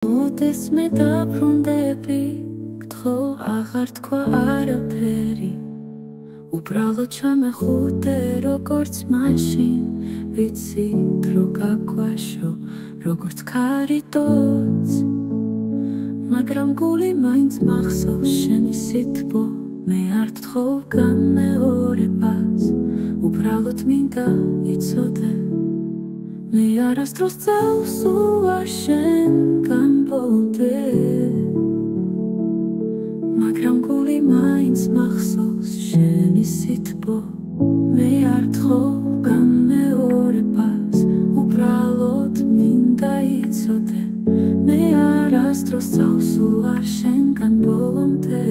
მოდეს მე დაბრუნდები, გთხოვ აღარ თქვა არაფერი, უბრალოდ ჩამეხუტე როგორც მაშინ, ვიცით რო გაგვაშო როგორც ქარიტოც, მაგრამ გული მაინც მახსოვს შენი სითბო, მე არ ვთხოვ განმეორებას, უბრალოდ მინდა იცოდე, მე არასდროს წელს უარ შენგან ბოლდე, მაგრამ გული მაინც მახსოვს შენი სითბო, მე არ ვთხოვ განმეორებას, უბრალოდ მინდა იცოდე, მე არასდროს წელს უარ შენგან ბოლდე.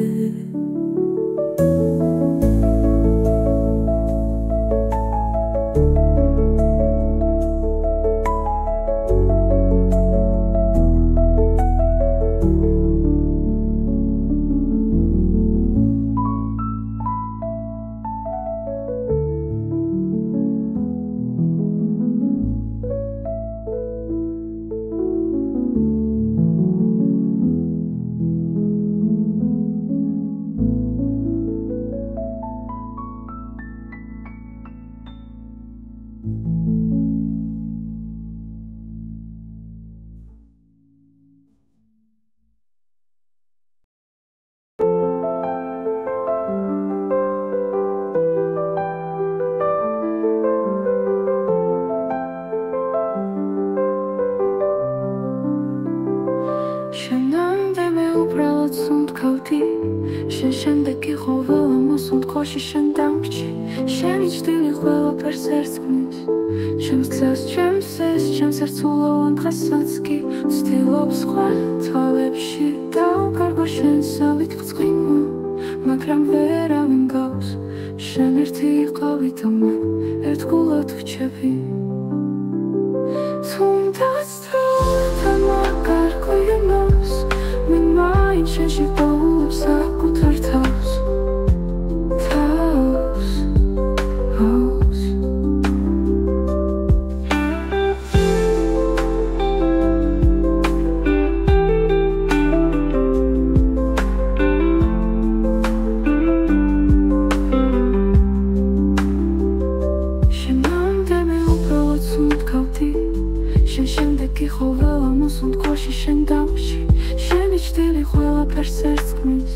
შენ შემდეგი ხოველა მოსუნთქოში შენ დამრჩი, შენი ჭრილი ყველაფერს ერწყმის, ჩემს გზას, ჩემს ეს, ჩემს ერთსულოვან დღესაც კი ვცდილობ სხვა თვალებში დავკარგო შენსავით ბრწყინვალ, მაგრამ ვერავინ გავს, შენ ერთი იყავი და მე ერთგულად ვჩები, თუნდაც დროთან მაგარ ყვინავს, მე მაინც შენში ვდოულობ საკუთარ თავს, თავს. შენამდე მე უბრალოდ სუნთქავდი, შენ შემდეგი ხოველა მოსუნთქოში შენ დამრჩი, შენი ჭრილი ყველაფერს ერწყმის,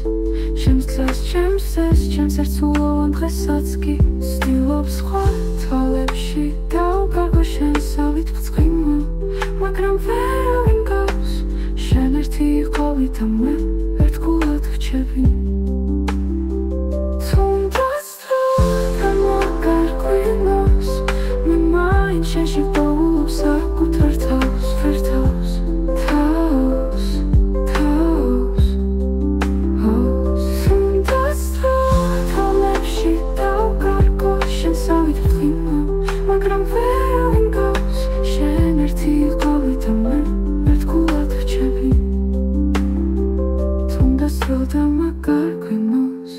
ჩემს გზას, ჩემს ეს, ჩემს ერთსულოვან დღესაც კი ვცდილობ სხვა თვალებში დავკარგო შენსავით ბრწყინვალ, მაგრამ ვერავინ გავს, შენ ერთი იყავი და მე ერთგულად ვჩები, თუნდაც დროთან მაგარ ყვინავს, მე მაინც შენში ვდოულობ საკუთარ თავს, ვერ თავს, თავს. მაგრამ ვერავინ გავს, შენ ერთი იყავი და მე ერთგულად ვჩები, თუნდაც დროთან მაგარ ყვინავს,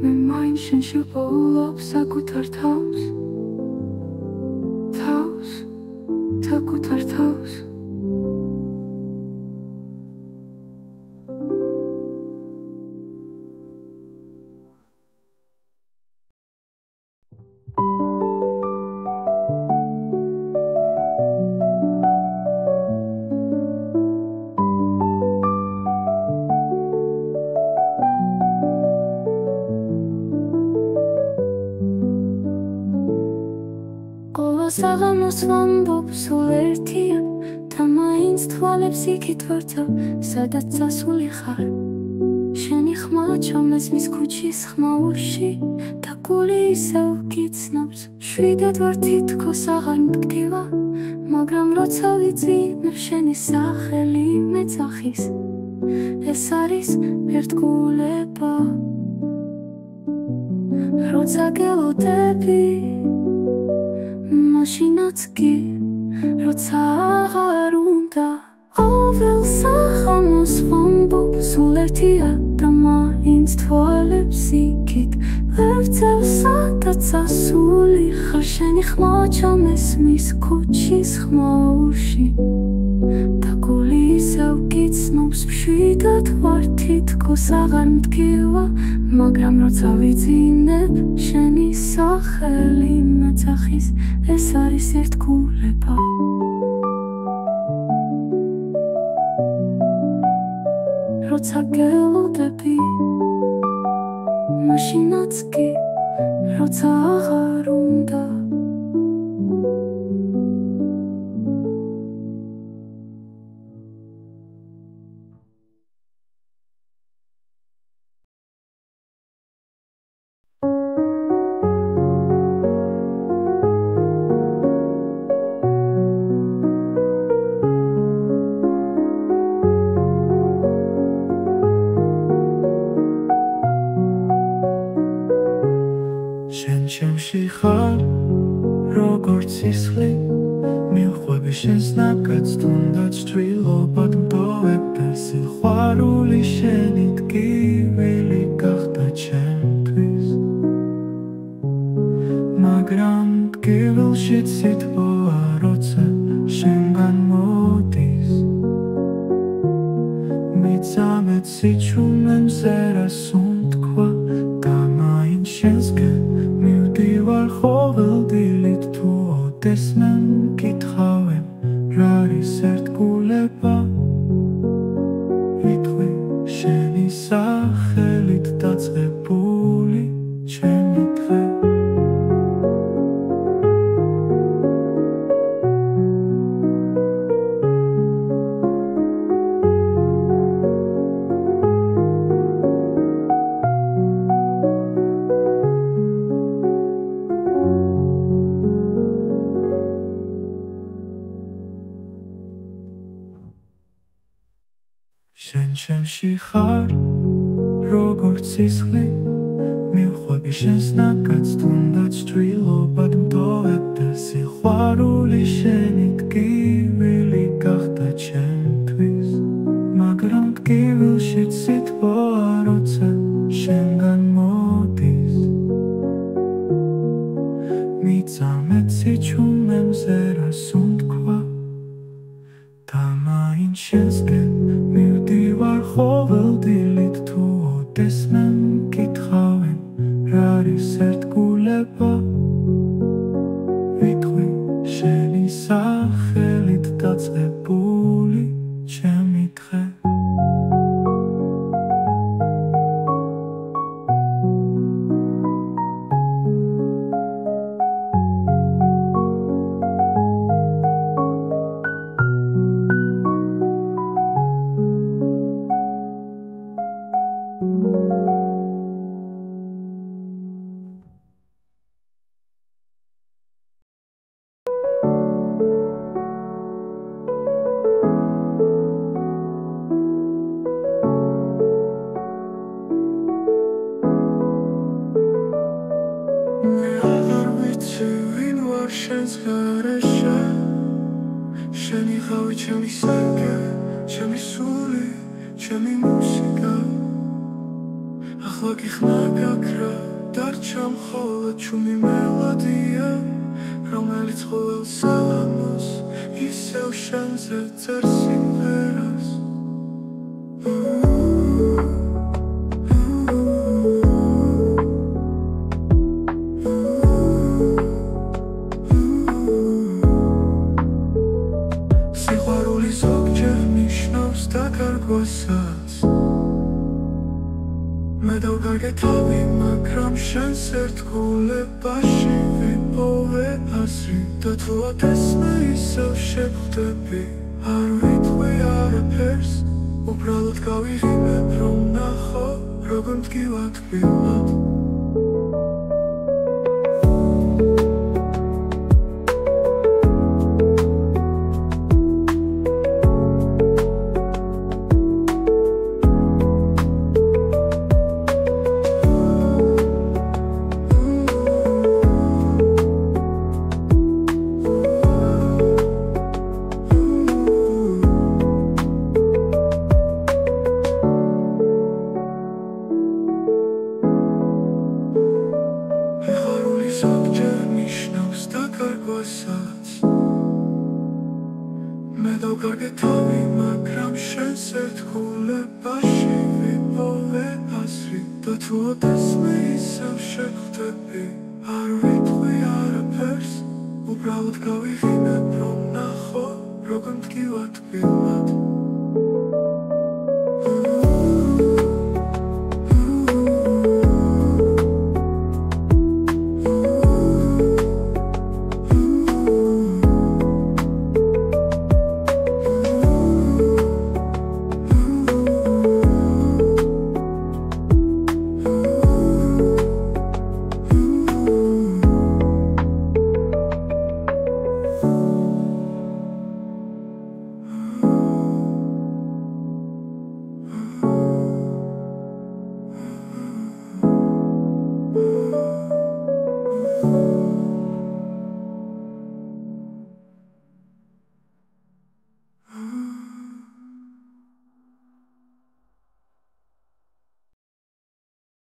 მე მაინც შენში ვდოულობ საკუთარ თავს, თავს, საკუთარ თავს. საღამოს ვამბობ სულ ერთია და მაინც თვალებს იქით ვართავ, სადაც წასული ხარ, შენი ხმა ჩამესმის ქუჩის ხმაურში და გული ისევ გიცნობს, შვიდად ვარ თითქოს აღარ მდგება, მაგრამ როცა ვიძინებ შენი სახელი მეძახის, ეს არის ერთგულება, როცა გელოდები მაშინაც კი, როცა აღარ უნდა, ყოველ საღამოს ვამბობ სულ ერთია და მაინც თვალებს იქით ვერ ვწევ, სადაც წასული ხარ, შენი ხმა ჩამესმის ქუჩის ხმაურში და გული ისევ გავკიცნობს მშვიდად ვარ თითქოს აღარ მდგივა მაგრამ როცა ვიძინებ შენი სახელი ნაძახის ეს არის ერთგულება როცა გელოდები მაშინაც კი როცა აღარ უნდა ჩემში ხარ როგორც სისხლი მივხვები შენს ნაკადს თუნდაც ჭრილობად მტოვებ და სიყვარული შენი ტკივილი გახდა ჩემთვის მაგრამ ტკივილში სითბოა როცა შენგან მოდის მიწამეთ სიჩუმემზე რას უთქვა და მაინც შენსკენ მივდივარ ყოველდილით თუ ოდეს მე მკითხავენ რა არის ერთგულება ვიტყვი შენი სახელით დაწყებული ჩემი დღე ჩემში ხარ როგორც სისხლი მივხვები შენს ნაკადს თუნდაც ჭრილობად მტოვებ და სიყვარული შენი ტკივილი გახდა ჩემთვის მაგრამ ტკივილში სითბოა როცა შენგან მოდის მიწამეთ სიჩუმემზე რას უთქვა და მაინც შენსკენ მივდივარ ყოველდილით თუ ოდეს მე მკითხავენ რა არის ერთგულება ვიტყვი შენი სახელით დაწყებული ჩემი დღე შენს გარეშე შენი ხავი ჩემი სერგე ჩემი სული ჩემი მუსიკა ახლა გიხნა გაქრა დარჩა მხოლოდ ჩუმი მელოდია რომელიც ყოველ სალამოს ისევ შენზე წერს სიმღერას მე დავგარგე თავი მაგრამ შენს ერთგულებაში ვიპოვე აზრი და თუ ოდეს მე ისევ შეგხვდები არ ვიტყვი არაფერს უბრალოდ გავიღიმებ რომ ნახო როგორ მდგივა თბილად თუ ოდესმე ისევ შეხვდები არ ვიტყვი არაფერს უბრალოდ გავიღინებ რომ ნახო როგორ მდგივა თბილმა